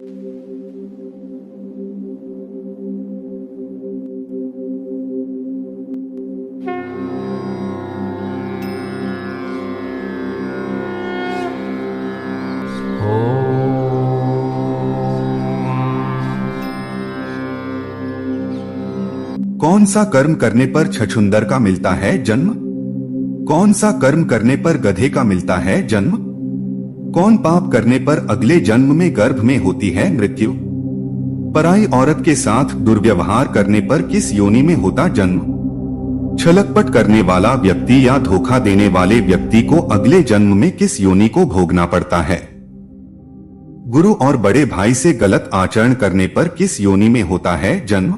कौन सा कर्म करने पर छछूंदर का मिलता है जन्म? कौन सा कर्म करने पर गधे का मिलता है जन्म? कौन पाप करने पर अगले जन्म में गर्भ में होती है मृत्यु? पराई औरत के साथ दुर्व्यवहार करने पर किस योनि में होता जन्म? छलकपट करने वाला व्यक्ति या धोखा देने वाले व्यक्ति को अगले जन्म में किस योनि को भोगना पड़ता है? गुरु और बड़े भाई से गलत आचरण करने पर किस योनि में होता है जन्म?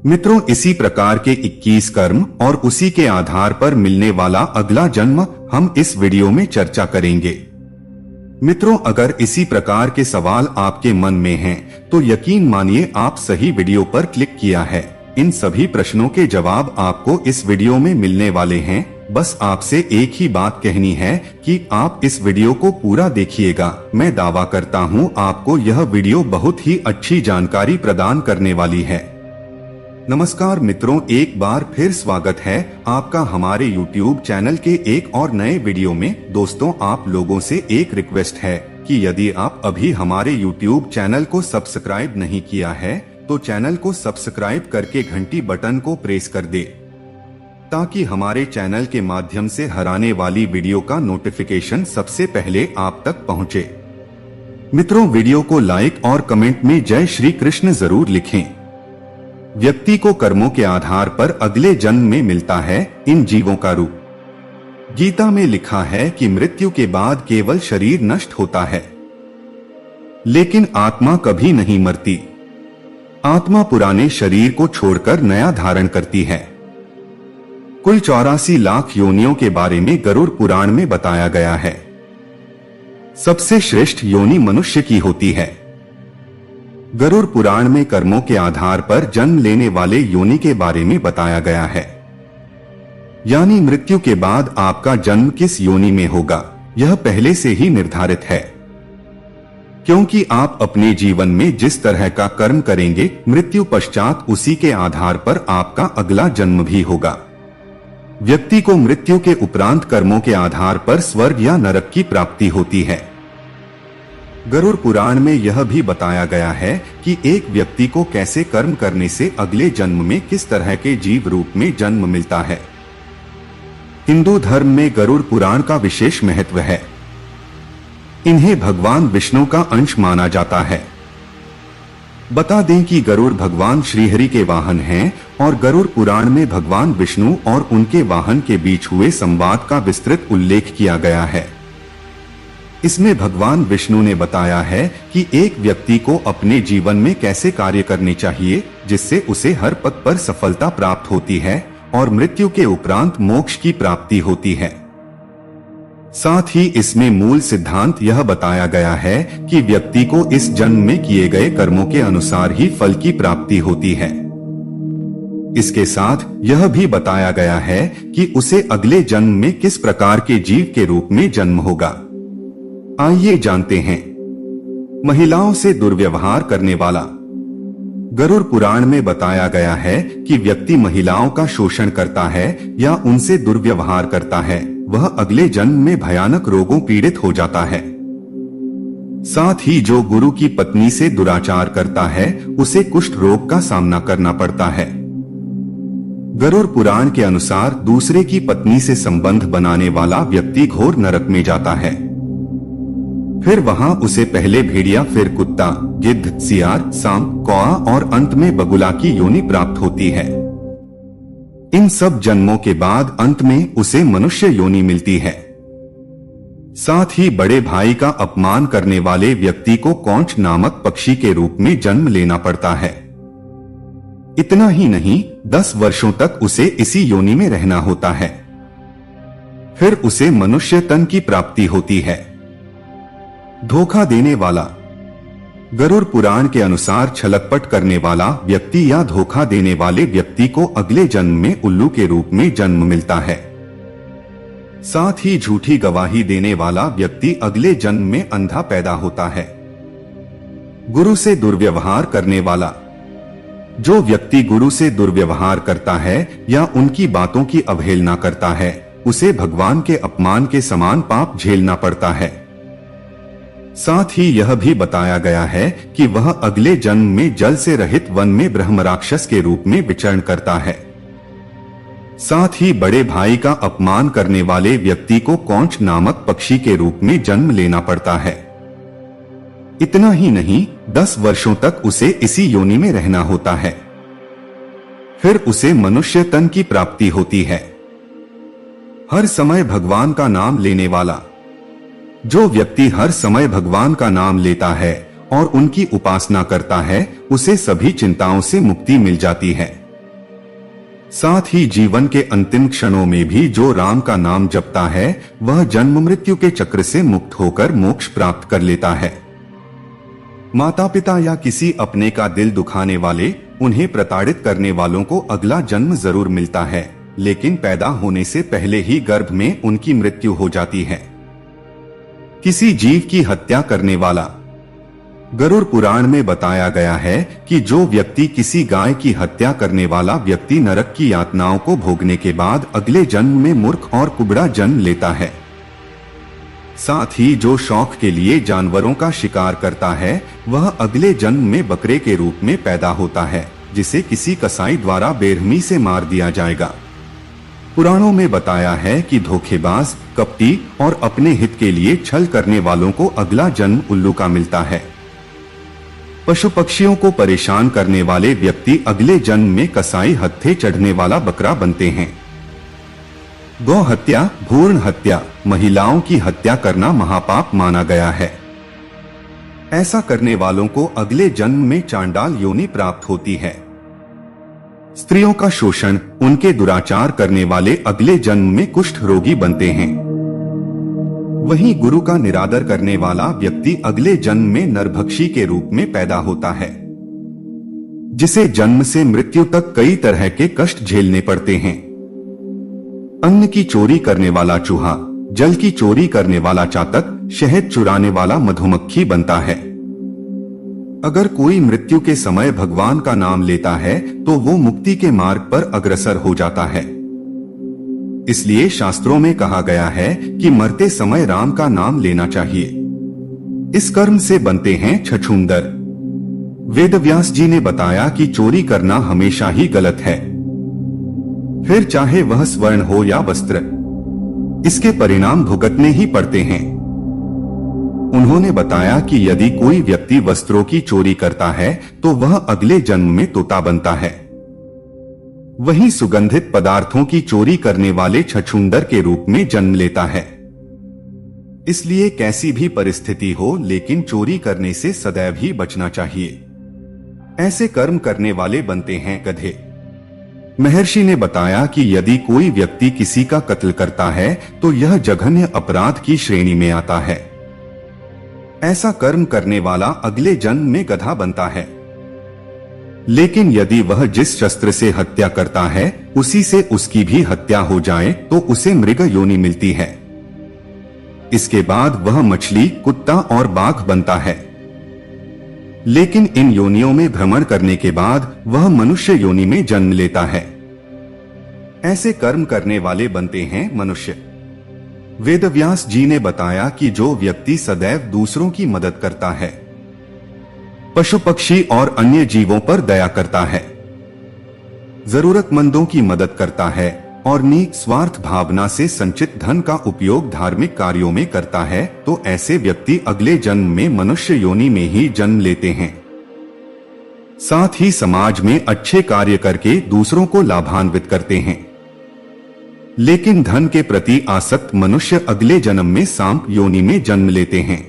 मित्रों, इसी प्रकार के 21 कर्म और उसी के आधार पर मिलने वाला अगला जन्म हम इस वीडियो में चर्चा करेंगे। मित्रों, अगर इसी प्रकार के सवाल आपके मन में हैं, तो यकीन मानिए आप सही वीडियो पर क्लिक किया है। इन सभी प्रश्नों के जवाब आपको इस वीडियो में मिलने वाले हैं। बस आपसे एक ही बात कहनी है कि आप इस वीडियो को पूरा देखिएगा। मैं दावा करता हूं आपको यह वीडियो बहुत ही अच्छी जानकारी प्रदान करने वाली है। नमस्कार मित्रों, एक बार फिर स्वागत है आपका हमारे YouTube चैनल के एक और नए वीडियो में। दोस्तों, आप लोगों से एक रिक्वेस्ट है कि यदि आप अभी हमारे YouTube चैनल को सब्सक्राइब नहीं किया है तो चैनल को सब्सक्राइब करके घंटी बटन को प्रेस कर दे, ताकि हमारे चैनल के माध्यम से हर आने वाली वीडियो का नोटिफिकेशन सबसे पहले आप तक पहुंचे। मित्रों, वीडियो को लाइक और कमेंट में जय श्री कृष्ण जरूर लिखें। व्यक्ति को कर्मों के आधार पर अगले जन्म में मिलता है इन जीवों का रूप। गीता में लिखा है कि मृत्यु के बाद केवल शरीर नष्ट होता है, लेकिन आत्मा कभी नहीं मरती। आत्मा पुराने शरीर को छोड़कर नया धारण करती है। कुल 84 लाख योनियों के बारे में गरुड़ पुराण में बताया गया है। सबसे श्रेष्ठ योनि मनुष्य की होती है। गरुड़ पुराण में कर्मों के आधार पर जन्म लेने वाले योनि के बारे में बताया गया है। यानी मृत्यु के बाद आपका जन्म किस योनि में होगा, यह पहले से ही निर्धारित है। क्योंकि आप अपने जीवन में जिस तरह का कर्म करेंगे, मृत्यु पश्चात उसी के आधार पर आपका अगला जन्म भी होगा। व्यक्ति को मृत्यु के उपरांत कर्मों के आधार पर स्वर्ग या नरक की प्राप्ति होती है। गरुड़ पुराण में यह भी बताया गया है कि एक व्यक्ति को कैसे कर्म करने से अगले जन्म में किस तरह के जीव रूप में जन्म मिलता है। हिंदू धर्म में गरुड़ पुराण का विशेष महत्व है। इन्हें भगवान विष्णु का अंश माना जाता है। बता दें कि गरुड़ भगवान श्रीहरि के वाहन हैं और गरुड़ पुराण में भगवान विष्णु और उनके वाहन के बीच हुए संवाद का विस्तृत उल्लेख किया गया है। इसमें भगवान विष्णु ने बताया है कि एक व्यक्ति को अपने जीवन में कैसे कार्य करने चाहिए जिससे उसे हर पद पर सफलता प्राप्त होती है और मृत्यु के उपरांत मोक्ष की प्राप्ति होती है। साथ ही इसमें मूल सिद्धांत यह बताया गया है कि व्यक्ति को इस जन्म में किए गए कर्मों के अनुसार ही फल की प्राप्ति होती है। इसके साथ यह भी बताया गया है कि उसे अगले जन्म में किस प्रकार के जीव के रूप में जन्म होगा। आइए जानते हैं। महिलाओं से दुर्व्यवहार करने वाला। गरुड़ पुराण में बताया गया है कि व्यक्ति महिलाओं का शोषण करता है या उनसे दुर्व्यवहार करता है, वह अगले जन्म में भयानक रोगों पीड़ित हो जाता है। साथ ही जो गुरु की पत्नी से दुराचार करता है उसे कुष्ठ रोग का सामना करना पड़ता है। गरुड़ पुराण के अनुसार दूसरे की पत्नी से संबंध बनाने वाला व्यक्ति घोर नरक में जाता है। फिर वहां उसे पहले भेड़िया, फिर कुत्ता, गिद्ध, सियार, सांप, कौआ और अंत में बगुला की योनि प्राप्त होती है। इन सब जन्मों के बाद अंत में उसे मनुष्य योनि मिलती है। साथ ही बड़े भाई का अपमान करने वाले व्यक्ति को कौंच नामक पक्षी के रूप में जन्म लेना पड़ता है। इतना ही नहीं, 10 वर्षों तक उसे इसी योनि में रहना होता है। फिर उसे मनुष्य तन की प्राप्ति होती है। धोखा देने वाला। गरुड़ पुराण के अनुसार छलकपट करने वाला व्यक्ति या धोखा देने वाले व्यक्ति को अगले जन्म में उल्लू के रूप में जन्म मिलता है। साथ ही झूठी गवाही देने वाला व्यक्ति अगले जन्म में अंधा पैदा होता है। गुरु से दुर्व्यवहार करने वाला। जो व्यक्ति गुरु से दुर्व्यवहार करता है या उनकी बातों की अवहेलना करता है, उसे भगवान के अपमान के समान पाप झेलना पड़ता है। साथ ही यह भी बताया गया है कि वह अगले जन्म में जल से रहित वन में ब्रह्म राक्षस के रूप में विचरण करता है। साथ ही बड़े भाई का अपमान करने वाले व्यक्ति को कौंच नामक पक्षी के रूप में जन्म लेना पड़ता है। इतना ही नहीं, 10 वर्षों तक उसे इसी योनि में रहना होता है। फिर उसे मनुष्य तन की प्राप्ति होती है। हर समय भगवान का नाम लेने वाला। जो व्यक्ति हर समय भगवान का नाम लेता है और उनकी उपासना करता है, उसे सभी चिंताओं से मुक्ति मिल जाती है। साथ ही जीवन के अंतिम क्षणों में भी जो राम का नाम जपता है, वह जन्म मृत्यु के चक्र से मुक्त होकर मोक्ष प्राप्त कर लेता है। माता पिता या किसी अपने का दिल दुखाने वाले, उन्हें प्रताड़ित करने वालों को अगला जन्म जरूर मिलता है, लेकिन पैदा होने से पहले ही गर्भ में उनकी मृत्यु हो जाती है। किसी जीव की हत्या करने वाला। गरुड़ पुराण में बताया गया है कि जो व्यक्ति किसी गाय की हत्या करने वाला व्यक्ति नरक की यातनाओं को भोगने के बाद अगले जन्म में मूर्ख और कुबड़ा जन्म लेता है। साथ ही जो शौक के लिए जानवरों का शिकार करता है, वह अगले जन्म में बकरे के रूप में पैदा होता है, जिसे किसी कसाई द्वारा बेरहमी से मार दिया जाएगा। पुराणों में बताया है कि धोखेबाज, कपटी और अपने हित के लिए छल करने वालों को अगला जन्म उल्लू का मिलता है। पशु पक्षियों को परेशान करने वाले व्यक्ति अगले जन्म में कसाई हत्थे चढ़ने वाला बकरा बनते हैं। गौ हत्या, भ्रूण हत्या, महिलाओं की हत्या करना महापाप माना गया है। ऐसा करने वालों को अगले जन्म में चांडाल योनि प्राप्त होती है। स्त्रियों का शोषण, उनके दुराचार करने वाले अगले जन्म में कुष्ठ रोगी बनते हैं। वहीं गुरु का निरादर करने वाला व्यक्ति अगले जन्म में नरभक्षी के रूप में पैदा होता है, जिसे जन्म से मृत्यु तक कई तरह के कष्ट झेलने पड़ते हैं। अन्न की चोरी करने वाला चूहा, जल की चोरी करने वाला चातक, शहद चुराने वाला मधुमक्खी बनता है। अगर कोई मृत्यु के समय भगवान का नाम लेता है तो वो मुक्ति के मार्ग पर अग्रसर हो जाता है। इसलिए शास्त्रों में कहा गया है कि मरते समय राम का नाम लेना चाहिए। इस कर्म से बनते हैं छछूंदर। वेदव्यास जी ने बताया कि चोरी करना हमेशा ही गलत है, फिर चाहे वह स्वर्ण हो या वस्त्र, इसके परिणाम भुगतने ही पड़ते हैं। उन्होंने बताया कि यदि कोई व्यक्ति वस्त्रों की चोरी करता है तो वह अगले जन्म में तोता बनता है। वहीं सुगंधित पदार्थों की चोरी करने वाले छछूंदर के रूप में जन्म लेता है। इसलिए कैसी भी परिस्थिति हो, लेकिन चोरी करने से सदैव ही बचना चाहिए। ऐसे कर्म करने वाले बनते हैं गधे। महर्षि ने बताया कि यदि कोई व्यक्ति किसी का कत्ल करता है तो यह जघन्य अपराध की श्रेणी में आता है। ऐसा कर्म करने वाला अगले जन्म में गधा बनता है। लेकिन यदि वह जिस शस्त्र से हत्या करता है उसी से उसकी भी हत्या हो जाए तो उसे मृग योनि मिलती है। इसके बाद वह मछली, कुत्ता और बाघ बनता है। लेकिन इन योनियों में भ्रमण करने के बाद वह मनुष्य योनि में जन्म लेता है। ऐसे कर्म करने वाले बनते हैं मनुष्य। वेदव्यास जी ने बताया कि जो व्यक्ति सदैव दूसरों की मदद करता है, पशु पक्षी और अन्य जीवों पर दया करता है, जरूरतमंदों की मदद करता है और निस्वार्थ भावना से संचित धन का उपयोग धार्मिक कार्यों में करता है, तो ऐसे व्यक्ति अगले जन्म में मनुष्य योनि में ही जन्म लेते हैं। साथ ही समाज में अच्छे कार्य करके दूसरों को लाभान्वित करते हैं। लेकिन धन के प्रति आसक्त मनुष्य अगले जन्म में सांप योनि में जन्म लेते हैं।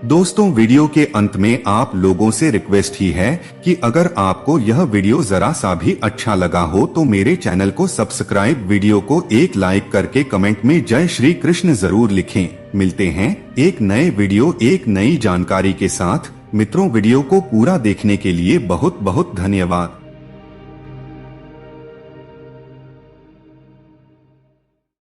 दोस्तों, वीडियो के अंत में आप लोगों से रिक्वेस्ट ही है कि अगर आपको यह वीडियो जरा सा भी अच्छा लगा हो तो मेरे चैनल को सब्सक्राइब, वीडियो को एक लाइक करके कमेंट में जय श्री कृष्ण जरूर लिखें। मिलते हैं एक नए वीडियो, एक नई जानकारी के साथ। मित्रों, वीडियो को पूरा देखने के लिए बहुत बहुत धन्यवाद।